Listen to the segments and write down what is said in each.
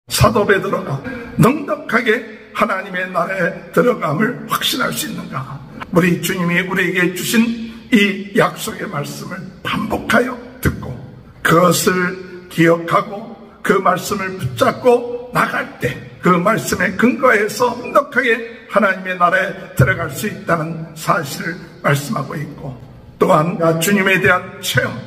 사도 베드로가 넉넉하게 하나님의 나라에 들어감을 확신할 수 있는가? 우리 주님이 우리에게 주신 이 약속의 말씀을 반복하여 듣고 그것을 기억하고 그 말씀을 붙잡고 나갈 때 그 말씀에 근거해서 넉넉하게 하나님의 나라에 들어갈 수 있다는 사실을 말씀하고 있고, 또한 주님에 대한 체험,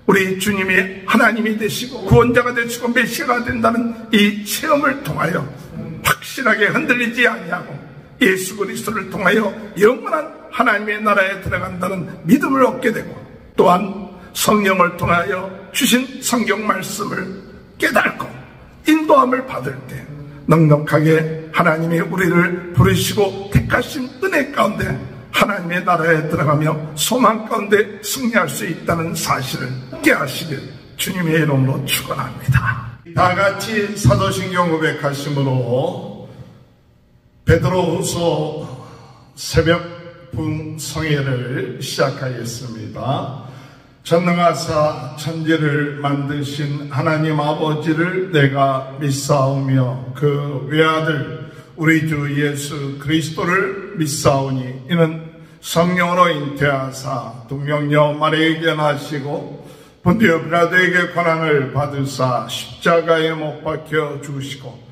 우리 주님이 하나님이 되시고 구원자가 되시고 메시아가 된다는 이 체험을 통하여 확실하게 흔들리지 아니하고 예수 그리스도를 통하여 영원한 하나님의 나라에 들어간다는 믿음을 얻게 되고, 또한 성령을 통하여 주신 성경 말씀을 깨닫고 인도함을 받을 때 넉넉하게 하나님이 우리를 부르시고 택하신 은혜 가운데 하나님의 나라에 들어가며 소망 가운데 승리할 수 있다는 사실을 깨하시길 주님의 이름으로 축원합니다. 다 같이 사도신경 고백하심으로 베드로후서 새벽 부흥성회를 시작하겠습니다. 전능하사 천지를 만드신 하나님 아버지를 내가 믿사오며 그 외아들 우리 주 예수 그리스도를 믿사오니 이는 성령으로 잉태하사 동명녀 마리아에게 나시고 본디오 빌라도에게 권한을 받으사 십자가에 못 박혀 죽으시고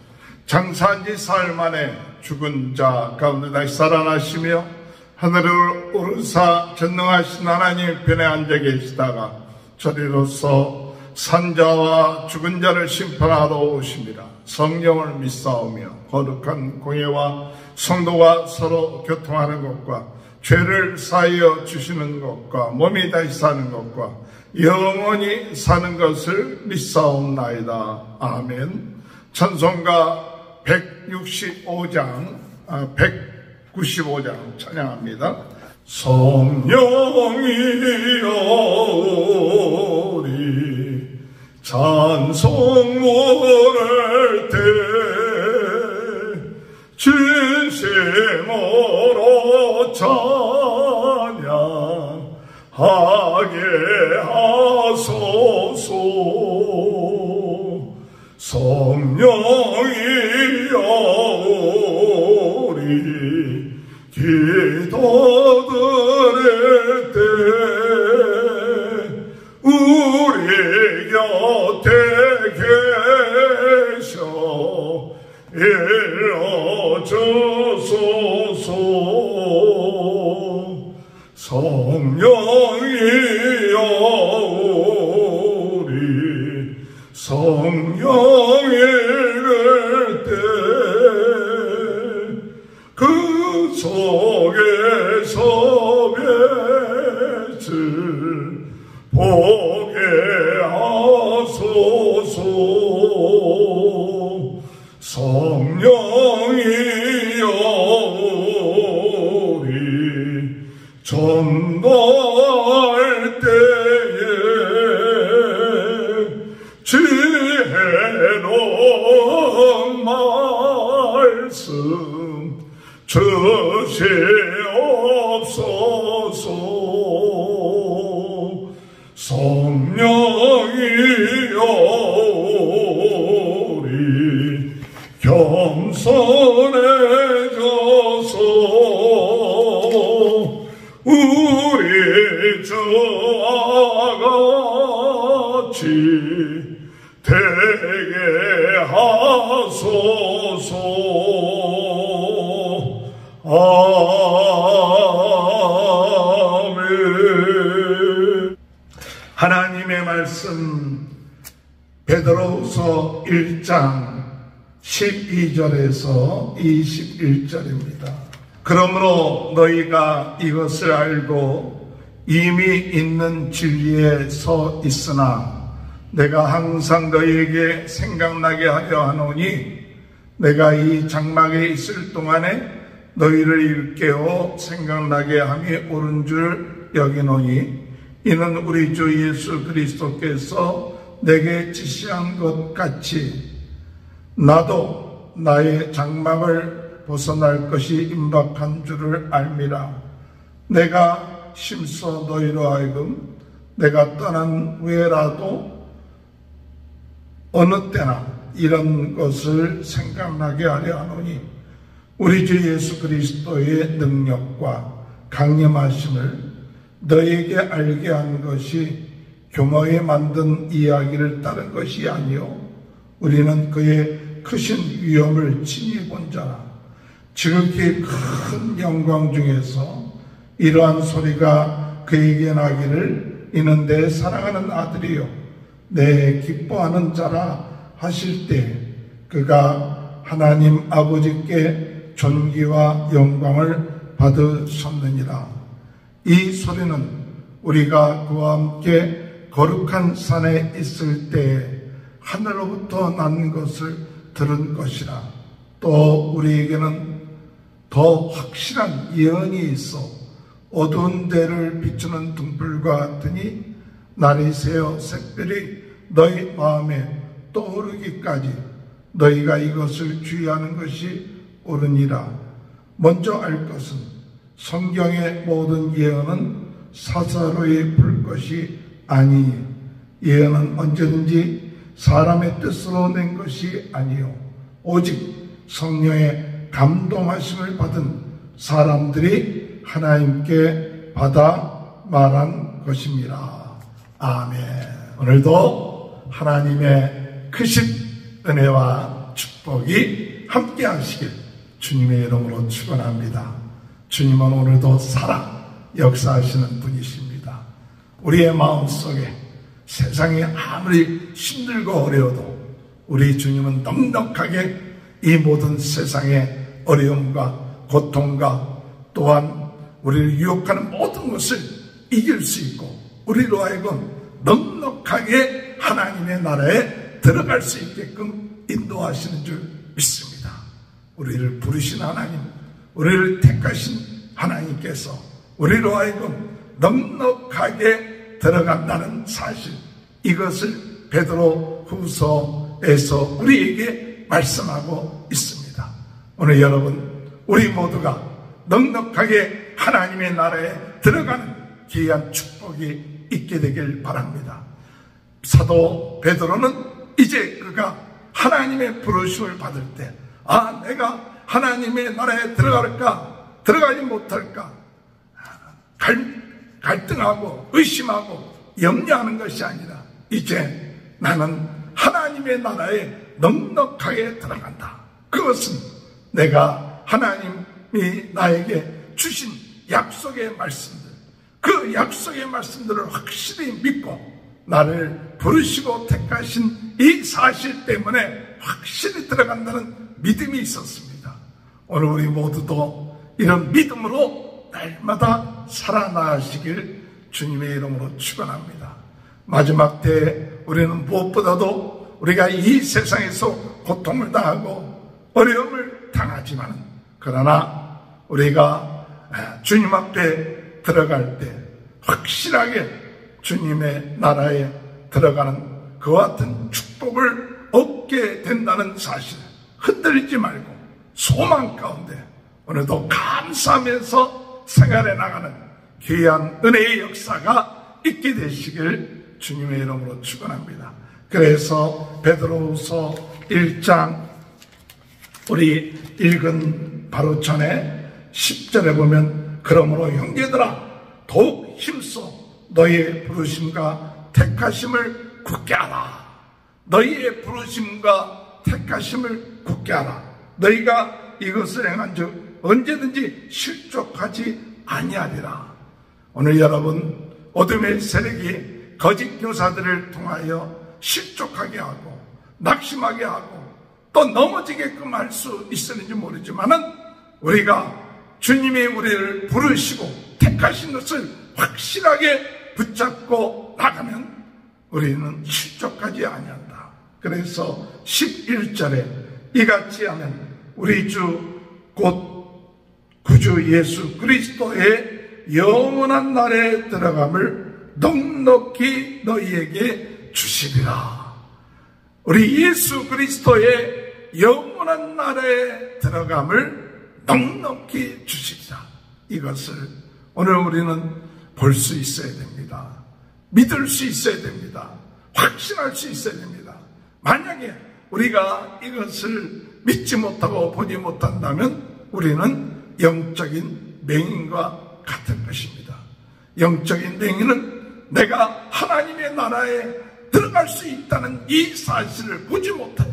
장사한 지 사흘 만에 죽은 자 가운데 다시 살아나시며 하늘을 오르사 전능하신 하나님 편에 앉아 계시다가 저리로서 산자와 죽은 자를 심판하러 오십니다. 성령을 믿사오며 거룩한 공예와 성도가 서로 교통하는 것과 죄를 사하여 주시는 것과 몸이 다시 사는 것과 영원히 사는 것을 믿사옵나이다. 아멘. 찬송가 195장 195장 찬양합니다. 성령이여 우리 찬송 부를 때 진심으로 찬양하게 하소서. 성령이여 우리 기도 드릴 때 우리 곁에 계셔 일러주소서. 성령이여 우리 성령 읽을 때 그 속에서 빛을 보게 하소서. 성령이여 우리 전도할 때에 지혜로운 말씀 주시옵소서. 성령이여 우리 겸손해져서 우리 주와 같이 되게 하소서. 아멘. 하나님의 말씀 베드로후서 1장 12절에서 21절입니다. 그러므로 너희가 이것을 알고 이미 있는 진리에 서 있으나 내가 항상 너희에게 생각나게 하려 하노니 내가 이 장막에 있을 동안에 너희를 일깨워 생각나게 함이 옳은 줄 여기노니 이는 우리 주 예수 그리스도께서 내게 지시한 것 같이 나도 나의 장막을 벗어날 것이 임박한 줄을 알미라. 내가 심써 너희로 하여금 내가 떠난 후에라도 어느 때나 이런 것을 생각나게 하려 하노니 우리 주 예수 그리스도의 능력과 강림하심을 너에게 알게 한 것이 교모에 만든 이야기를 따른 것이 아니요 우리는 그의 크신 위엄을 친히 본 자라. 지극히 큰 영광 중에서 이러한 소리가 그에게 나기를 이는 내 사랑하는 아들이요 내 기뻐하는 자라 하실 때 그가 하나님 아버지께 존귀와 영광을 받으셨느니라. 이 소리는 우리가 그와 함께 거룩한 산에 있을 때 하늘로부터 난 것을 들은 것이라. 또 우리에게는 더 확실한 예언이 있어 어두운 데를 비추는 등불과 같으니 날이 새어 샛별이 너희 마음에 떠오르기까지 너희가 이것을 주의하는 것이 옳으니라. 먼저 알 것은 성경의 모든 예언은 사사로이 풀 것이 아니니 예언은 언제든지 사람의 뜻으로 낸 것이 아니요 오직 성령의 감동하심을 받은 사람들이 하나님께 받아 말한 것입니다. 아멘. 오늘도 하나님의 크신 은혜와 축복이 함께 하시길 주님의 이름으로 축원합니다. 주님은 오늘도 살아 역사하시는 분이십니다. 우리의 마음속에 세상이 아무리 힘들고 어려워도 우리 주님은 넉넉하게 이 모든 세상의 어려움과 고통과 또한 우리를 유혹하는 모든 것을 이길 수 있고 우리로 하여금 넉넉하게 하나님의 나라에 들어갈 수 있게끔 인도하시는 줄 믿습니다. 우리를 부르신 하나님, 우리를 택하신 하나님께서 우리로 하여금 넉넉하게 들어간다는 사실, 이것을 베드로 후서에서 우리에게 말씀하고 있습니다. 오늘 여러분, 우리 모두가 넉넉하게 하나님의 나라에 들어가는 귀한 축복이 있게 되길 바랍니다. 사도 베드로는 이제 그가 하나님의 부르심을 받을 때, 내가 하나님의 나라에 들어갈까 들어가지 못할까 갈등하고 의심하고 염려하는 것이 아니라 이제 나는 하나님의 나라에 넉넉하게 들어간다. 그것은 내가 하나님이 나에게 주신 약속의 말씀들, 그 약속의 말씀들을 확실히 믿고 나를 부르시고 택하신 이 사실 때문에 확실히 들어간다는 믿음이 있었습니다. 오늘 우리 모두도 이런 믿음으로 날마다 살아나시길 주님의 이름으로 축원합니다. 마지막 때에 우리는 무엇보다도 우리가 이 세상에서 고통을 당하고 어려움을 당하지만 그러나 우리가 주님 앞에 들어갈 때 확실하게 주님의 나라에 들어가는 그와 같은 축복을 얻게 된다는 사실 흔들리지 말고 소망 가운데 오늘도 감사하면서 생활해 나가는 귀한 은혜의 역사가 있게 되시길 주님의 이름으로 축원합니다. 그래서 베드로후서 1장 우리 읽은 바로 전에 10절에 보면 그러므로 형제들아 더욱 힘써 너희의 부르심과 택하심을 굳게 하라. 너희의 부르심과 택하심을 굳게 하라. 너희가 이것을 행한즉 언제든지 실족하지 아니하리라. 오늘 여러분, 어둠의 세력이 거짓 교사들을 통하여 실족하게 하고 낙심하게 하고 또 넘어지게끔 할 수 있었는지 모르지만은 우리가 주님이 우리를 부르시고 택하신 것을 확실하게 붙잡고 나가면 우리는 실족하지 아니한다. 그래서 11절에 이같이 하면 우리 주 곧 구주 예수 그리스도의 영원한 날에 들어감을 넉넉히 너희에게 주시리라. 우리 예수 그리스도의 영원한 날에 들어감을 넉넉히 주시리라. 이것을 오늘 우리는 볼 수 있어야 됩니다. 믿을 수 있어야 됩니다. 확신할 수 있어야 됩니다. 만약에 우리가 이것을 믿지 못하고 보지 못한다면 우리는 영적인 맹인과 같은 것입니다. 영적인 맹인은 내가 하나님의 나라에 들어갈 수 있다는 이 사실을 보지 못해요.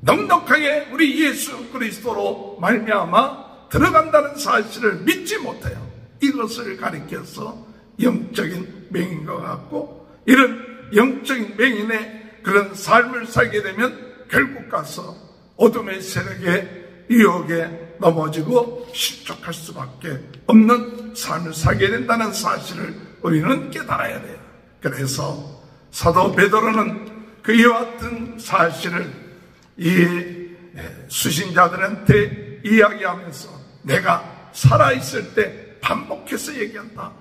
넉넉하게 우리 예수 그리스도로 말미암아 들어간다는 사실을 믿지 못해요. 이것을 가리켜서 영적인 맹인과 같고, 이런 영적인 맹인의 그런 삶을 살게 되면 결국 가서 어둠의 세력의 유혹에 넘어지고 실족할 수밖에 없는 삶을 살게 된다는 사실을 우리는 깨달아야 돼요. 그래서 사도 베드로는 그와 같은 사실을 이 수신자들한테 이야기하면서 내가 살아있을 때 반복해서 얘기한다.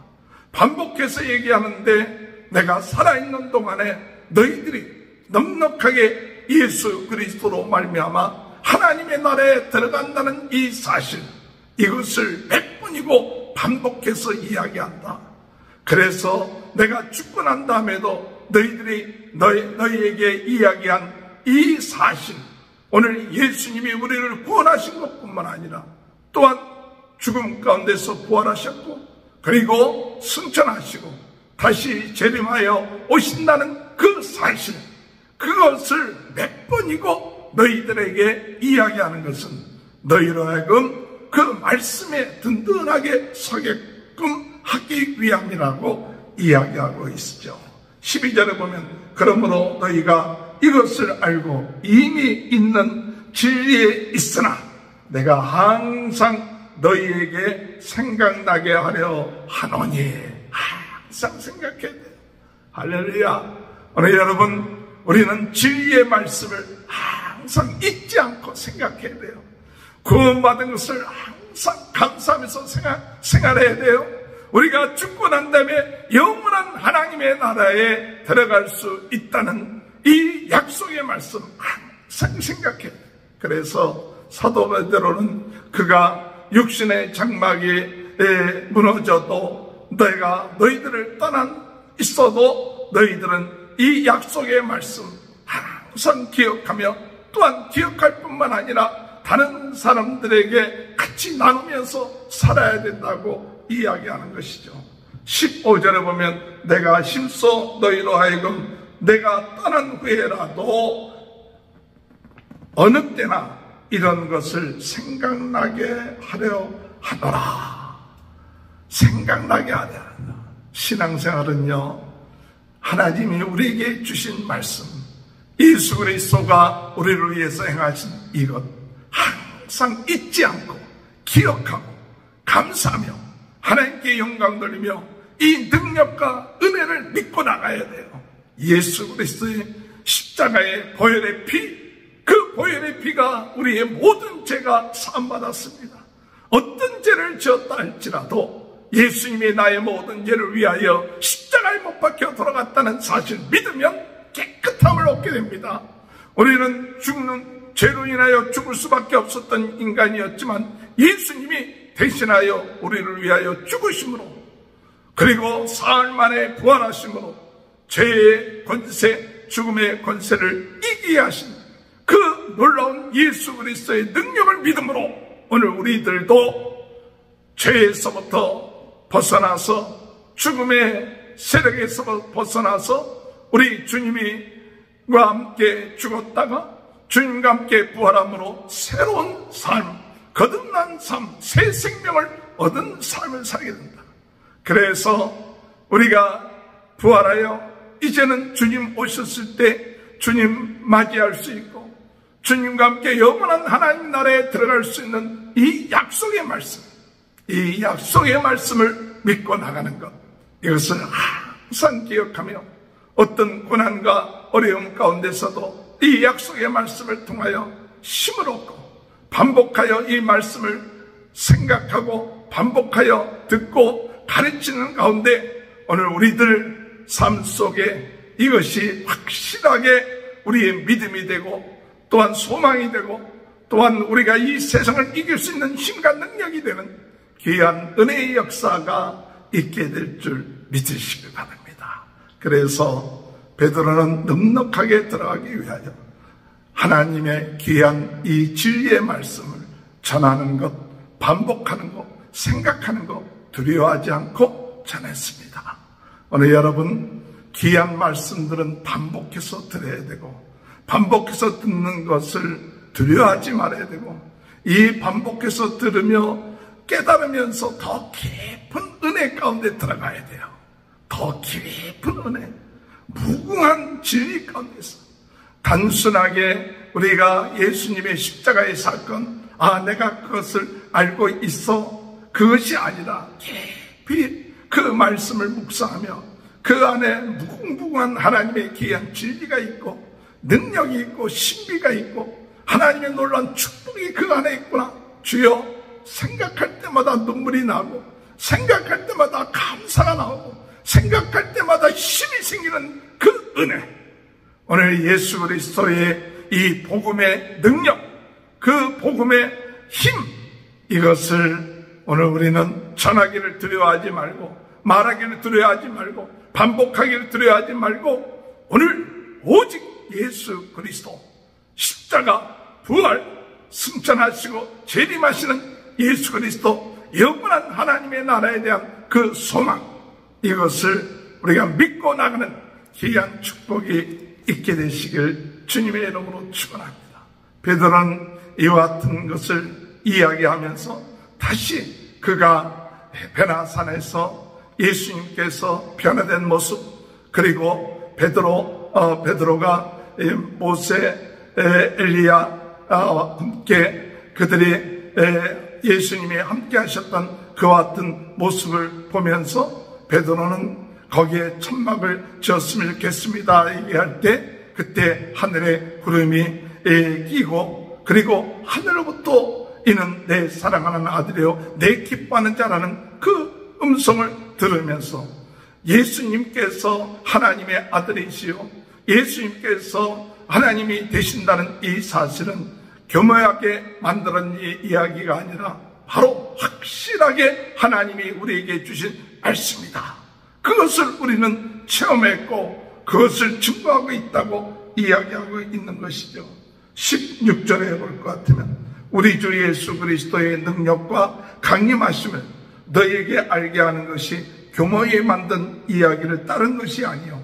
반복해서 얘기하는데 내가 살아있는 동안에 너희들이 넉넉하게 예수 그리스도로 말미암아 하나님의 나라에 들어간다는 이 사실, 이것을 몇 번이고 반복해서 이야기한다. 그래서 내가 죽고 난 다음에도 너희들이 너희에게 이야기한 이 사실, 오늘 예수님이 우리를 구원하신 것뿐만 아니라 또한 죽음 가운데서 부활하셨고 그리고 승천하시고 다시 재림하여 오신다는 그 사실, 그것을 몇 번이고 너희들에게 이야기하는 것은 너희로 하여금 그 말씀에 든든하게 서게끔 하기 위함이라고 이야기하고 있죠. 12절에 보면 그러므로 너희가 이것을 알고 이미 있는 진리에 있으나 내가 항상 너희에게 생각나게 하려 하노니. 항상 생각해야 돼요. 할렐루야. 오늘 여러분, 우리는 진리의 말씀을 항상 잊지 않고 생각해야 돼요. 구원받은 것을 항상 감사하면서 생활해야 돼요. 우리가 죽고 난 다음에 영원한 하나님의 나라에 들어갈 수 있다는 이 약속의 말씀 항상 생각해야 돼요. 그래서 사도 베드로는 그가 육신의 장막이 무너져도 내가 너희들을 떠난 있어도 너희들은 이 약속의 말씀 항상 기억하며 또한 기억할 뿐만 아니라 다른 사람들에게 같이 나누면서 살아야 된다고 이야기하는 것이죠. 15절에 보면 내가 심소 너희로 하여금 내가 떠난 후에라도 어느 때나 이런 것을 생각나게 하려 하더라. 생각나게 하려 한다. 신앙생활은요, 하나님이 우리에게 주신 말씀, 예수 그리스도가 우리를 위해서 행하신 이것 항상 잊지 않고 기억하고 감사하며 하나님께 영광 돌리며 이 능력과 은혜를 믿고 나가야 돼요. 예수 그리스도의 십자가의 보혈의 피, 그 보혈의 피가 우리의 모든 죄가 사함받았습니다. 어떤 죄를 지었다 할지라도 예수님이 나의 모든 죄를 위하여 십자가에 못 박혀 돌아갔다는 사실 믿으면 깨끗함을 얻게 됩니다. 우리는 죽는 죄로 인하여 죽을 수밖에 없었던 인간이었지만 예수님이 대신하여 우리를 위하여 죽으심으로, 그리고 사흘 만에 부활하심으로 죄의 권세, 죽음의 권세를 이기게 하신 그 놀라운 예수 그리스도의 능력을 믿음으로 오늘 우리들도 죄에서부터 벗어나서 죽음의 세력에서 벗어나서 우리 주님과 함께 죽었다가 주님과 함께 부활함으로 새로운 삶, 거듭난 삶, 새 생명을 얻은 삶을 살게 된다. 그래서 우리가 부활하여 이제는 주님 오셨을 때 주님 맞이할 수 있고 주님과 함께 영원한 하나님 나라에 들어갈 수 있는 이 약속의 말씀, 이 약속의 말씀을 믿고 나가는 것, 이것을 항상 기억하며 어떤 고난과 어려움 가운데서도 이 약속의 말씀을 통하여 힘을 얻고 반복하여 이 말씀을 생각하고 반복하여 듣고 가르치는 가운데 오늘 우리들 삶 속에 이것이 확실하게 우리의 믿음이 되고 또한 소망이 되고 또한 우리가 이 세상을 이길 수 있는 힘과 능력이 되는 귀한 은혜의 역사가 있게 될 줄 믿으시길 바랍니다. 그래서 베드로는 넉넉하게 들어가기 위하여 하나님의 귀한 이 진리의 말씀을 전하는 것, 반복하는 것, 생각하는 것 두려워하지 않고 전했습니다. 오늘 여러분, 귀한 말씀들은 반복해서 들어야 되고, 반복해서 듣는 것을 두려워하지 말아야 되고, 이 반복해서 들으며 깨달으면서 더 깊은 은혜 가운데 들어가야 돼요. 더 깊은 은혜, 무궁한 진리 가운데서 단순하게 우리가 예수님의 십자가의 사건, 내가 그것을 알고 있어, 그것이 아니라 깊이 그 말씀을 묵상하며 그 안에 무궁무궁한 하나님의 귀한 진리가 있고 능력이 있고 신비가 있고 하나님의 놀라운 축복이 그 안에 있구나. 주여, 생각할 때마다 눈물이 나고 생각할 때마다 감사가 나오고 생각할 때마다 힘이 생기는 그 은혜, 오늘 예수 그리스도의 이 복음의 능력, 그 복음의 힘, 이것을 오늘 우리는 전하기를 두려워하지 말고, 말하기를 두려워하지 말고, 반복하기를 두려워하지 말고, 오늘 오직 예수 그리스도 십자가, 부활, 승천하시고 재림하시는 예수 그리스도 영원한 하나님의 나라에 대한 그 소망, 이것을 우리가 믿고 나가는 귀한 축복이 있게 되시길 주님의 이름으로 축원합니다. 베드로는 이와 같은 것을 이야기하면서 다시 그가 베나산에서 예수님께서 변화된 모습, 그리고 베드로가 모세, 엘리야와 함께 그들이 예수님이 함께 하셨던 그와 같은 모습을 보면서 베드로는 거기에 천막을 지었으면 좋겠습니다 얘기할 때, 그때 하늘에 구름이 끼고, 그리고 하늘로부터 이는 내 사랑하는 아들이요 내 기뻐하는 자라는 그 음성을 들으면서 예수님께서 하나님의 아들이시요 예수님께서 하나님이 되신다는 이 사실은 교묘하게 만드는 이야기가 아니라 바로 확실하게 하나님이 우리에게 주신 말씀이다. 그것을 우리는 체험했고 그것을 증거하고 있다고 이야기하고 있는 것이죠. 16절에 볼 것 같으면 우리 주 예수 그리스도의 능력과 강림하심을 너희에게 알게 하는 것이 교묘히 만든 이야기를 따른 것이 아니요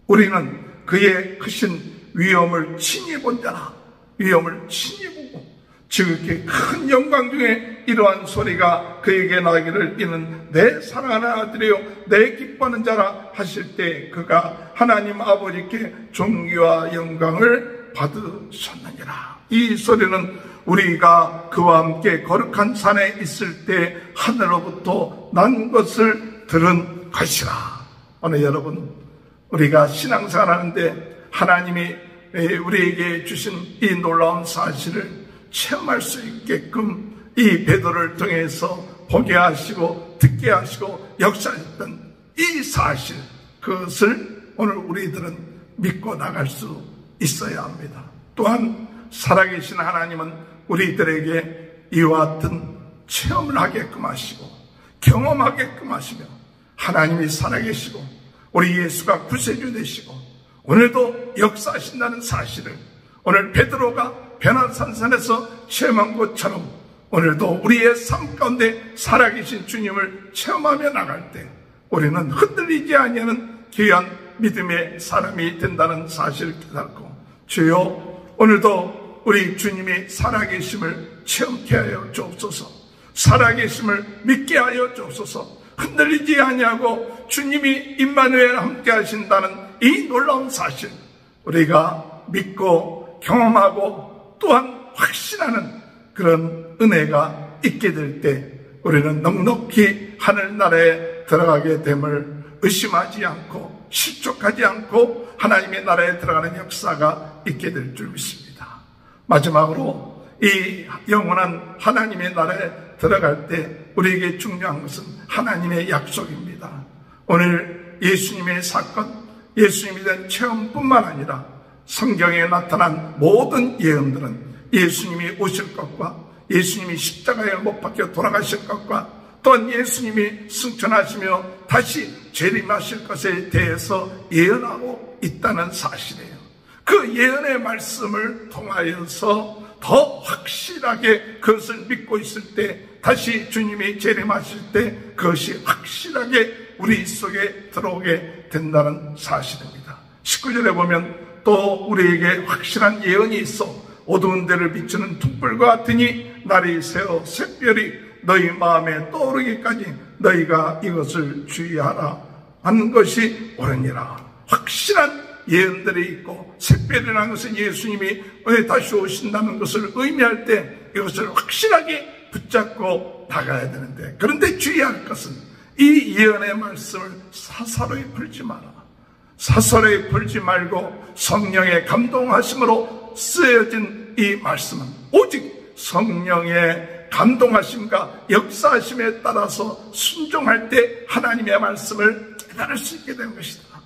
우리는 그의 크신 위엄을 친히 본 자라. 위엄을 친히 보고 지극히 큰 영광 중에 이러한 소리가 그에게 나기를 이는 내 사랑하는 아들이요 내 기뻐하는 자라 하실 때 그가 하나님 아버지께 존귀와 영광을 받으셨느니라. 이 소리는 우리가 그와 함께 거룩한 산에 있을 때 하늘로부터 난 것을 들은 것이라. 오늘 여러분, 우리가 신앙생활하는데 하나님이 우리에게 주신 이 놀라운 사실을 체험할 수 있게끔 이 베드로를 통해서 보게 하시고 듣게 하시고 역사했던 이 사실, 그것을 오늘 우리들은 믿고 나갈 수 있어야 합니다. 또한 살아계신 하나님은 우리들에게 이와 같은 체험을 하게끔 하시고 경험하게끔 하시며 하나님이 살아계시고 우리 예수가 구세주 되시고 오늘도 역사하신다는 사실을 오늘 베드로가 베나산산에서 체험한 것처럼 오늘도 우리의 삶 가운데 살아계신 주님을 체험하며 나갈 때 우리는 흔들리지 아니하는 귀한 믿음의 사람이 된다는 사실을 깨닫고, 주여 오늘도 우리 주님이 살아계심을 체험케 하여 주옵소서. 살아계심을 믿게 하여 주옵소서. 흔들리지 아니하고 주님이 임마누엘 함께 하신다는 이 놀라운 사실 우리가 믿고 경험하고 또한 확신하는 그런 은혜가 있게 될 때 우리는 넉넉히 하늘나라에 들어가게 됨을 의심하지 않고 실족하지 않고 하나님의 나라에 들어가는 역사가 있게 될 줄 믿습니다. 마지막으로 이 영원한 하나님의 나라에 들어갈 때 우리에게 중요한 것은 하나님의 약속입니다. 오늘 예수님의 사건, 예수님에 대한 체험뿐만 아니라 성경에 나타난 모든 예언들은 예수님이 오실 것과 예수님이 십자가에 못 박혀 돌아가실 것과 또한 예수님이 승천하시며 다시 재림하실 것에 대해서 예언하고 있다는 사실이에요. 그 예언의 말씀을 통하여서 더 확실하게 그것을 믿고 있을 때, 다시 주님이 재림하실 때 그것이 확실하게 우리 속에 들어오게 된다는 사실입니다. 19절에 보면 또 우리에게 확실한 예언이 있어 어두운 데를 비추는 촛불과 같으니 날이 새어 샛별이 너희 마음에 떠오르기까지 너희가 이것을 주의하라 하는 것이 옳으니라. 확실한 예언들이 있고, 샛별이라는 것은 예수님이 다시 오신다는 것을 의미할 때 이것을 확실하게 붙잡고 나가야 되는데, 그런데 주의할 것은 이 예언의 말씀을 사사로이 풀지 마라. 사사로이 풀지 말고 성령의 감동하심으로 쓰여진 이 말씀은 오직 성령의 감동하심과 역사하심에 따라서 순종할 때 하나님의 말씀을 깨달을 수 있게 된 것이다.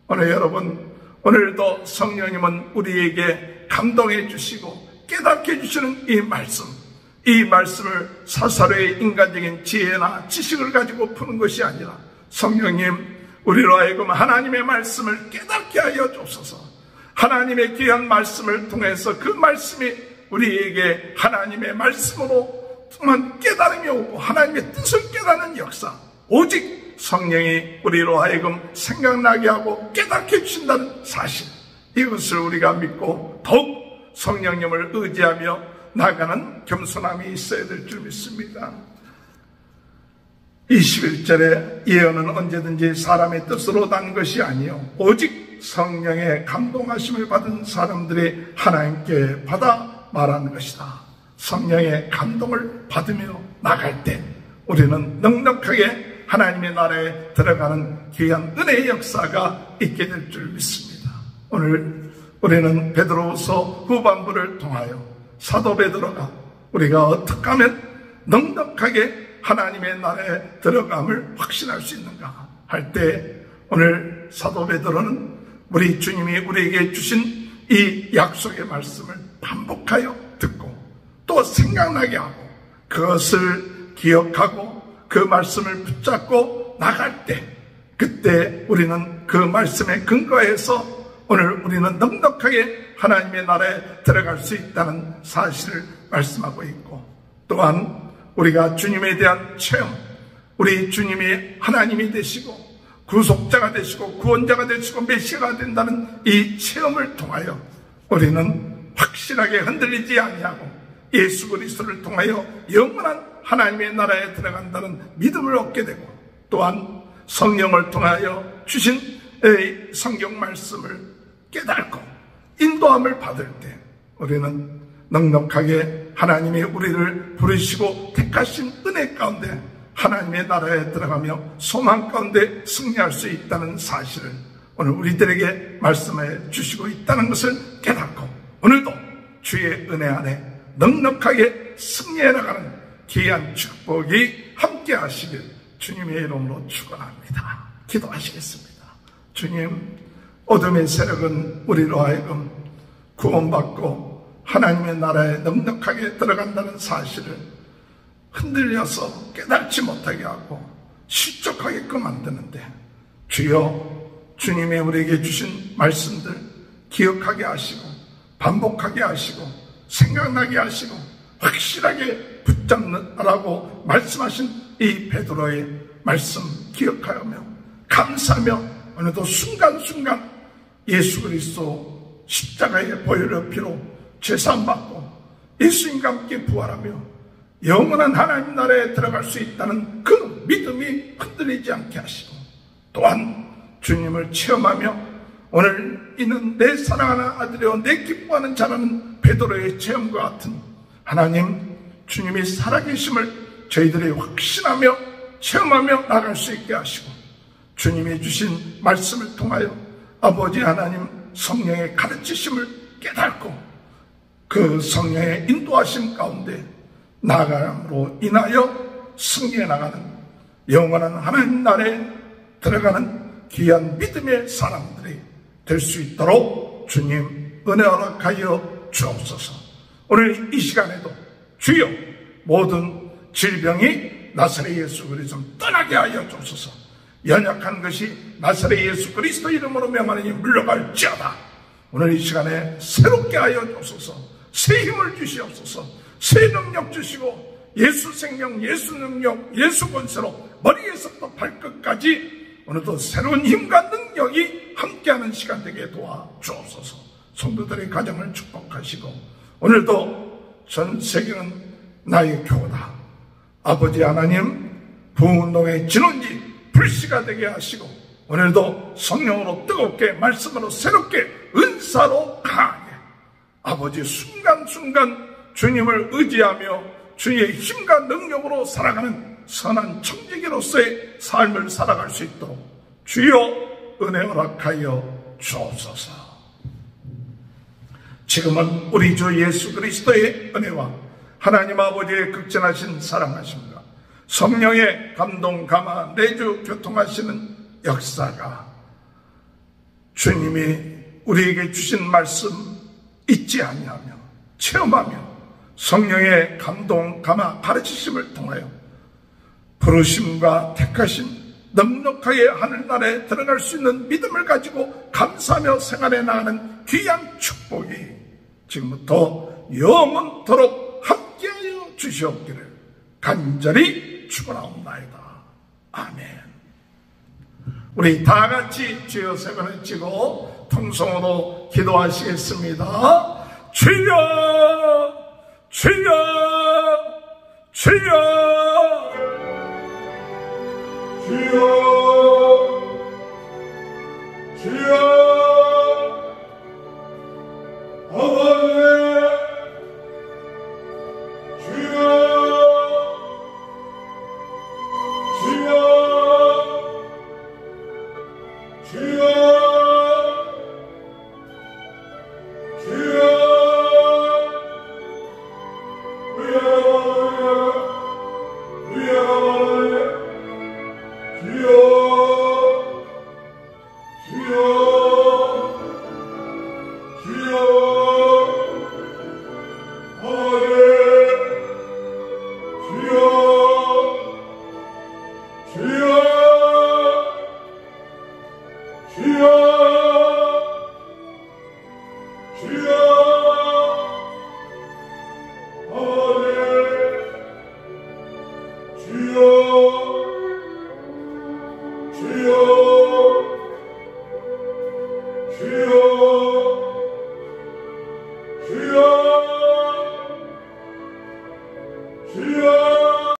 오늘 여러분, 오늘도 성령님은 우리에게 감동해 주시고 깨닫게 해주시는 이 말씀을 사사로의 인간적인 지혜나 지식을 가지고 푸는 것이 아니라 성령님, 우리로 하여금 하나님의 말씀을 깨닫게 하여 주옵소서. 하나님의 귀한 말씀을 통해서 그 말씀이 우리에게 하나님의 말씀으로 정말 깨달음이 오고 하나님의 뜻을 깨닫는 역사, 오직 성령이 우리로 하여금 생각나게 하고 깨닫게 해주신다는 사실, 이것을 우리가 믿고 더욱 성령님을 의지하며 나가는 겸손함이 있어야 될 줄 믿습니다. 21절에 예언은 언제든지 사람의 뜻으로 난 것이 아니요 오직 성령의 감동하심을 받은 사람들이 하나님께 받아 말하는 것이다. 성령의 감동을 받으며 나갈 때 우리는 넉넉하게 하나님의 나라에 들어가는 귀한 은혜의 역사가 있게 될 줄 믿습니다. 오늘 우리는 베드로후서 후반부를 통하여 사도 베드로가 우리가 어떻게 하면 넉넉하게 하나님의 나라에 들어감을 확신할 수 있는가 할 때, 오늘 사도 베드로는 우리 주님이 우리에게 주신 이 약속의 말씀을 반복하여 듣고 또 생각나게 하고 그것을 기억하고 그 말씀을 붙잡고 나갈 때, 그때 우리는 그 말씀에 근거해서 오늘 우리는 넉넉하게 하나님의 나라에 들어갈 수 있다는 사실을 말씀하고 있고, 또한 우리가 주님에 대한 체험, 우리 주님이 하나님이 되시고 구속자가 되시고 구원자가 되시고 메시아가 된다는 이 체험을 통하여 우리는 확실하게 흔들리지 아니하고 예수 그리스도를 통하여 영원한 하나님의 나라에 들어간다는 믿음을 얻게 되고, 또한 성령을 통하여 주신 성경 말씀을 깨닫고 인도함을 받을 때 우리는 넉넉하게 하나님이 우리를 부르시고 택하신 은혜 가운데 하나님의 나라에 들어가며 소망 가운데 승리할 수 있다는 사실을 오늘 우리들에게 말씀해 주시고 있다는 것을 깨닫고, 오늘도 주의 은혜 안에 넉넉하게 승리해 나가는 귀한 축복이 함께 하시길 주님의 이름으로 축원합니다. 기도하시겠습니다. 주님, 어둠의 세력은 우리로 하여금 구원받고 하나님의 나라에 넉넉하게 들어간다는 사실을 흔들려서 깨닫지 못하게 하고 실족하게끔 만드는데, 주여, 주님이 우리에게 주신 말씀들 기억하게 하시고 반복하게 하시고 생각나게 하시고 확실하게 붙잡느라고 말씀하신 이 베드로의 말씀 기억하며 감사하며 오늘도 순간순간 예수 그리스도 십자가의 보혈의 피로 죄사함받고 예수님과 함께 부활하며 영원한 하나님 나라에 들어갈 수 있다는 그 믿음이 흔들리지 않게 하시고, 또한 주님을 체험하며 오늘 이는 내 사랑하는 아들이요 내 기뻐하는 자라는 베드로의 체험과 같은 하나님 주님이 살아계심을 저희들이 확신하며 체험하며 나갈 수 있게 하시고, 주님이 주신 말씀을 통하여 아버지 하나님 성령의 가르치심을 깨닫고 그 성령의 인도하심 가운데 나아감으로 인하여 승리해 나가는 영원한 하나님 나라에 들어가는 귀한 믿음의 사람들이 될 수 있도록 주님 은혜 허락하여 주옵소서. 오늘 이 시간에도 주여 모든 질병이 나사렛 예수 그리스도 떠나게 하여 주옵소서. 연약한 것이 나사렛 예수 그리스도 이름으로 명하느니 물러갈지어다. 오늘 이 시간에 새롭게 하여 주소서. 새 힘을 주시옵소서. 새 능력 주시고 예수 생명, 예수 능력, 예수 권세로 머리에서부터 발끝까지 오늘도 새로운 힘과 능력이 함께하는 시간 되게 도와주옵소서. 성도들의 가정을 축복하시고 오늘도 전 세계는 나의 교다. 아버지 하나님 부흥운동의 진원지 불씨가 되게 하시고 오늘도 성령으로 뜨겁게 말씀으로 새롭게 은사로 강하게 아버지 순간순간 주님을 의지하며 주의 힘과 능력으로 살아가는 선한 청지기로서의 삶을 살아갈 수 있도록 주여 은혜 허락하여 주옵소서. 지금은 우리 주 예수 그리스도의 은혜와 하나님 아버지의 극진하신 사랑하심과 성령의 감동 감화 내주 교통하시는 역사가 주님이 우리에게 주신 말씀 잊지 아니하며 체험하며 성령의 감동 감화 가르치심을 통하여 부르심과 택하심 넉넉하게 하늘나라에 들어갈 수 있는 믿음을 가지고 감사하며 생활해 나가는 귀한 축복이 지금부터 영원토록 함께하여 주시옵기를 간절히 축원하옵나이다. 아멘. 우리 다 같이 주여 세 번 외치고 통성으로 기도하시겠습니다. 주여 주여 주여 주여 주여 아버지 주여